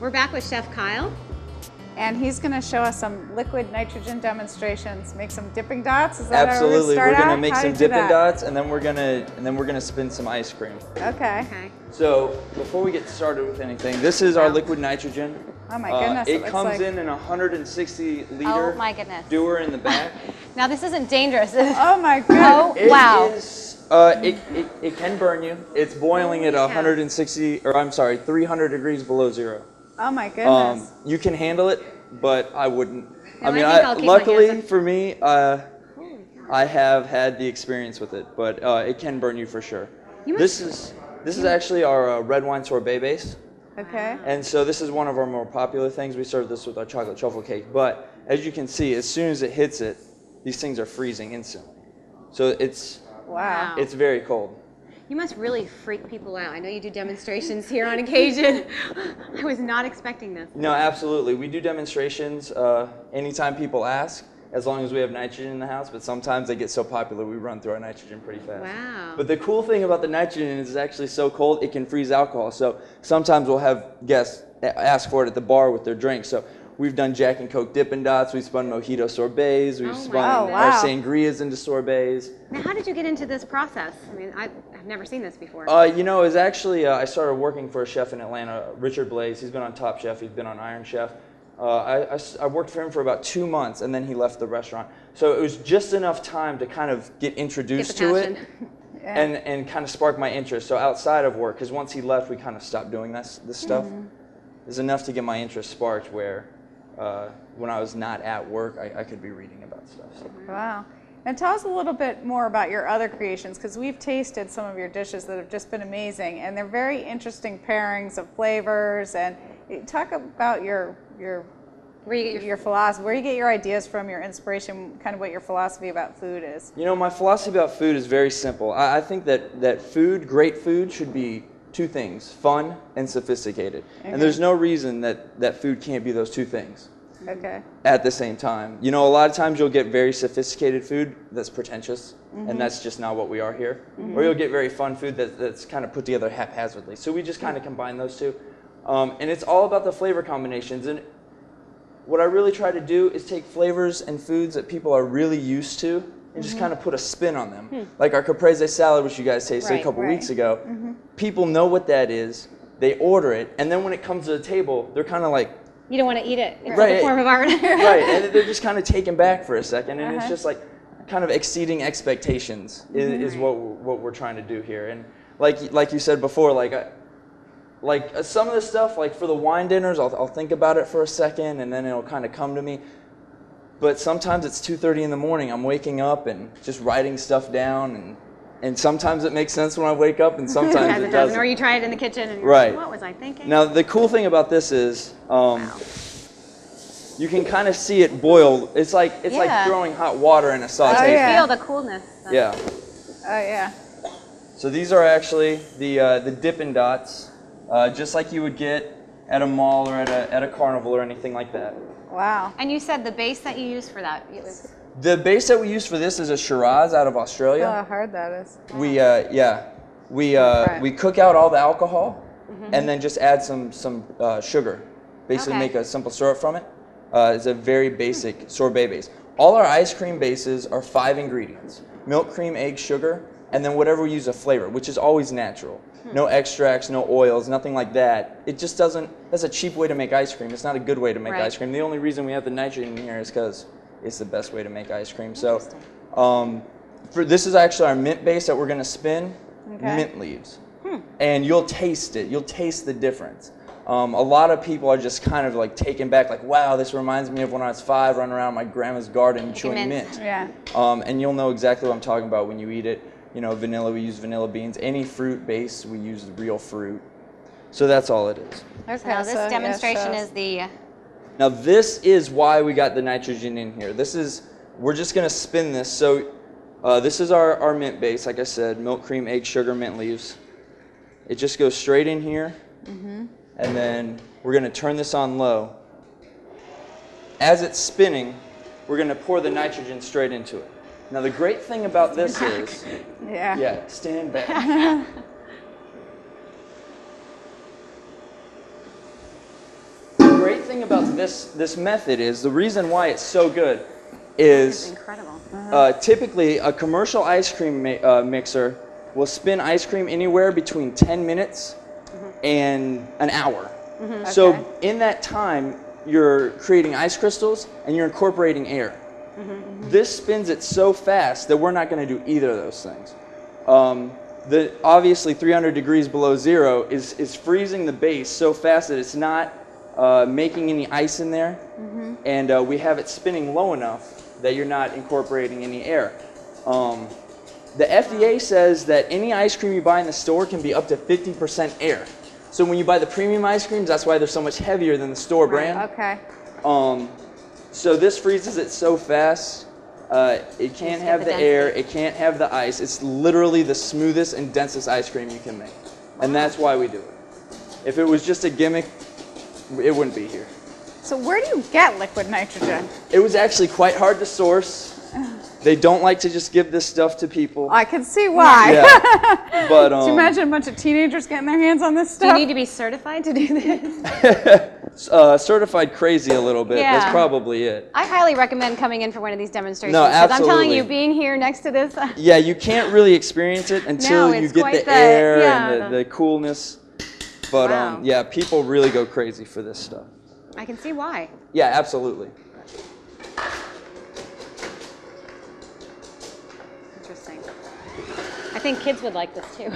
We're back with Chef Kyle. And he's going to show us some liquid nitrogen demonstrations, make some dipping dots. Is that Absolutely. How We're going to make How some do you do dipping that? dots, and then we're gonna spin some ice cream. Okay. Okay. So before we get started with anything, this is our liquid nitrogen. Oh my goodness. It looks comes like... in a 160 liter Oh my goodness. doer in the back. Now this isn't dangerous. Oh my goodness. It Wow. is, it can burn you. It's boiling at 160, or I'm sorry, 300 degrees below zero. Oh my goodness. You can handle it, but I wouldn't. No, I mean, I think I'll keep my hands luckily up. for me, I have had the experience with it, but it can burn you for sure. This is actually our red wine sorbet base. Okay. And so this is one of our more popular things. We serve this with our chocolate truffle cake. But as you can see, as soon as it hits it, these things are freezing instantly. So it's very cold. You must really freak people out. I know you do demonstrations here on occasion. I was not expecting this. No, absolutely. We do demonstrations anytime people ask, as long as we have nitrogen in the house. But sometimes they get so popular, we run through our nitrogen pretty fast. Wow. But the cool thing about the nitrogen is it's actually so cold, it can freeze alcohol. So sometimes we'll have guests ask for it at the bar with their drinks. So we've done Jack and Coke Dippin' Dots, we've spun mojito sorbets, we've spun our sangrias into sorbets. Now, how did you get into this process? I mean, I've never seen this before. You know, it was actually, I started working for a chef in Atlanta, Richard Blaze. He's been on Top Chef, he's been on Iron Chef. I worked for him for about 2 months, and then he left the restaurant. So it was just enough time to kind of get introduced to it and kind of spark my interest. So outside of work, because once he left, we kind of stopped doing this stuff. It was enough to get my interest sparked where when I was not at work, I could be reading about stuff. So. Wow. And tell us a little bit more about your other creations, because we've tasted some of your dishes that have just been amazing, and they're very interesting pairings of flavors. And talk about your philosophy, where you get your ideas from, your inspiration, kind of what your philosophy about food is. You know, my philosophy about food is very simple. I think that food, great food, should be two things: fun and sophisticated. Okay. And there's no reason that food can't be those two things. Okay. At the same time. You know, a lot of times you'll get very sophisticated food that's pretentious, and that's just not what we are here. Or you'll get very fun food that's kind of put together haphazardly. So we just kind of combine those two. And it's all about the flavor combinations. And what I really try to do is take flavors and foods that people are really used to and just kind of put a spin on them. Like our caprese salad, which you guys tasted a couple weeks ago. People know what that is. They order it. And then when it comes to the table, they're kind of like, you don't want to eat it. It's like a form of art. Right, and they're just kind of taken back for a second, and it's just like kind of exceeding expectations is what we're trying to do here. And like you said before, like some of the stuff, like for the wine dinners, I'll think about it for a second, and then it'll kind of come to me. But sometimes it's 2:30 in the morning. I'm waking up and just writing stuff down, and sometimes it makes sense when I wake up, and sometimes it doesn't. Or you try it in the kitchen, and you're like, what was I thinking? Now, the cool thing about this is you can kind of see it boil. It's like throwing hot water in a saute. You feel the coolness. Yeah. Oh, yeah. So these are actually the Dippin' Dots, just like you would get at a mall or at a carnival or anything like that. Wow. And you said the base that you used for that was... The base that we use for this is a Shiraz out of Australia. Oh, how hard that is. We cook out all the alcohol and then just add some sugar. Basically make a simple syrup from it. It's a very basic sorbet base. All our ice cream bases are 5 ingredients: milk, cream, egg, sugar, and then whatever we use a flavor, which is always natural. No extracts, no oils, nothing like that. It just doesn't, that's a cheap way to make ice cream. It's not a good way to make ice cream. The only reason we have the nitrogen in here is because it's the best way to make ice cream. So this is actually our mint base that we're going to spin, mint leaves. And you'll taste it. You'll taste the difference. A lot of people are just kind of like taken back, like, wow, this reminds me of when I was 5, running around my grandma's garden chewing mint. Yeah. And you'll know exactly what I'm talking about when you eat it. You know, vanilla, we use vanilla beans. Any fruit base, we use the real fruit. So that's all it is. Okay, now this demonstration is the... Now this is why we got the nitrogen in here. We're just going to spin this. So this is our mint base, like I said, milk, cream, egg, sugar, mint leaves. It just goes straight in here. And then we're going to turn this on low. As it's spinning, we're going to pour the nitrogen straight into it. Now the great thing about this is, stand back. great thing about this method is the reason why it's so good It's is incredible. typically a commercial ice cream mixer will spin ice cream anywhere between 10 minutes and an hour. So in that time, you're creating ice crystals and you're incorporating air. This spins it so fast that we're not going to do either of those things. Obviously 300 degrees below zero is freezing the base so fast that it's not making any ice in there, and we have it spinning low enough that you're not incorporating any air. The FDA says that any ice cream you buy in the store can be up to 50% air. So when you buy the premium ice creams, that's why they're so much heavier than the store brand. Okay. So this freezes it so fast, it can't have the air, it can't have the ice. It's literally the smoothest and densest ice cream you can make. And that's why we do it. If it was just a gimmick, it wouldn't be here. So where do you get liquid nitrogen? It was actually quite hard to source. They don't like to just give this stuff to people. I can see why. Yeah. But, Could you imagine a bunch of teenagers getting their hands on this Do stuff? you need to be certified to do this? Certified crazy a little bit. Yeah. That's probably it. I highly recommend coming in for one of these demonstrations. No, Because I'm telling absolutely. you, being here next to this. Yeah, you can't really experience it until No, you it's get quite the air yeah, and the coolness. But Wow. yeah, people really go crazy for this stuff. I can see why. Yeah, absolutely. Interesting. I think kids would like this too.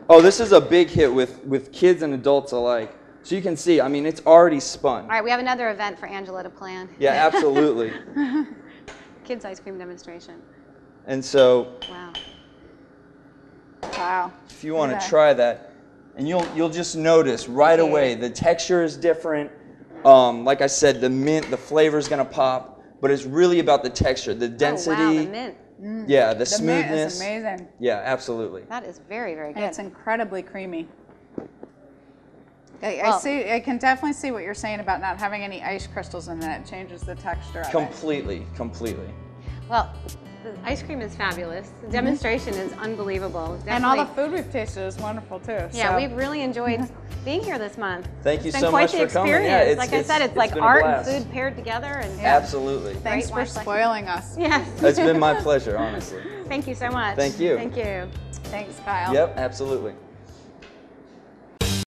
Oh, this is a big hit with kids and adults alike. So you can see, I mean, it's already spun. All right, we have another event for Angela to plan. Yeah, absolutely. Kids ice cream demonstration. And so Wow. Wow. if you want to Okay. try that, and you'll just notice right away the texture is different. Like I said, the mint, the flavor is going to pop, but it's really about the texture, the density. Oh, wow, the mint. Yeah, the The mint smoothness. is amazing. Yeah, absolutely. That is very, very good. And it's incredibly creamy. I Well- see. I can definitely see what you're saying about not having any ice crystals in it. It changes the texture of it. Completely, completely. Well, the ice cream is fabulous. The demonstration is unbelievable. And all the Definitely- food we've tasted is wonderful too. Yeah, so. we've really enjoyed being here this month. Thank you It's been so quite much the for coming. experience. Yeah, it's- like I said, it's it's like been a art and blast. food paired together. And Yeah. Absolutely. Thanks Great for wine spoiling us. yes. It's been my pleasure, honestly. Thank you so much. Thank you. Thank you. Thanks, Kyle. Yep, absolutely.